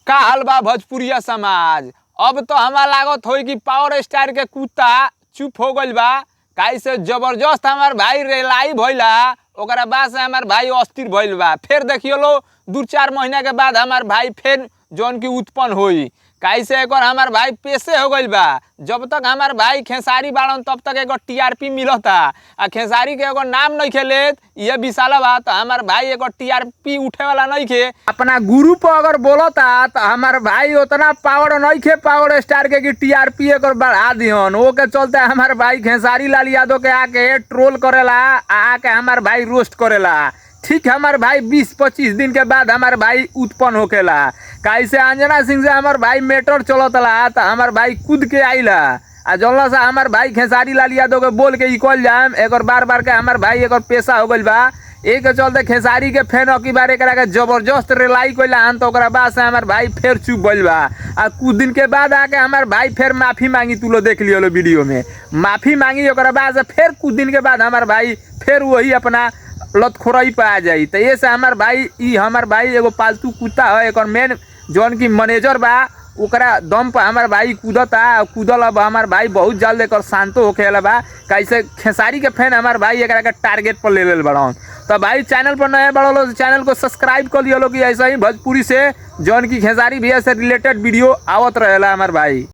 का हाल बा भोजपुरिया समाज। अब तो हमारा लागत हो कि पावर स्टार के कुत्ता चुप हो गइल बा। कैसे जबरदस्त हमार भाई रेलाई भइला, ओकरा बाद से हमार भाई अस्थिर भइल बा। फिर देखियो लो 2-4 महीना के बाद हमार भाई फिर जौन की उत्पन्न होई। कैसे एक हमार भाई पेशे हो गइल बा। जब तक हमार भाई खेसारी बाड़न तब तक एगो टीआरपी मिलता, आ खेसारी के एगो नाम नहीं खेलेत ये विशाला बा तो हमार भाई एगो टीआरपी उठे वाला नहीं खे। अपना गुरु पर अगर बोलता तो हमार भाई उतना पावर नहीं खे पावर स्टार के कि टीआरपी एक बढ़ा दिहन। वो के चलते हमार भाई खेसारी लाल यादव के आके ट्रोल करेला, आके हमार भाई रोस्ट करेला। ठीक हमार भाई 20-25 दिन के बाद हमार भाई उत्पन्न होकेला। कैसे अंजना सिंह से हमार भाई मेटर चलतला तो हमार भाई कूद के आइला, आ जल्ला से हमार भाई खेसारी लाल यादव के बोल के इकल जाम एक बार बार के हमार भाई एक पेशा हो गइल बा। एक चलते खेसारी के फैन अकी बार एक जबरदस्त रेलाई कइला हन तो ओकरा बाद से हमार भाई फिर चुप गइल बा। आ कुछ दिन के बाद आके हमार भाई फिर माफी मांगी, तू लो देख लियो लो वीडियो में माफी मांगी। ओकरा बाद से फिर कुछ दिन के बाद हमार भाई फिर वही अपना लतखोरई पे आ जाई। तो ये से हमार भाई हमार भाई एगो पालतू कुत्ता है, एक मेन जौन की मैनेजर बा ओकरा दम पर हमार भाई कूदता कूदल। अब हमार भाई बहुत जल्द एक शांतो होखेला बा। कैसे खेसारी के फैन हमार भाई एक टारगेट पर ले लेल बड़ा। तो भाई चैनल पर नए बड़ा लो तो चैनल को सब्सक्राइब कर लियो लो कि ऐसा ही भोजपुरी से जौन की खेसारी भैया से रिलेटेड वीडियो आवत रहेला हमार भाई।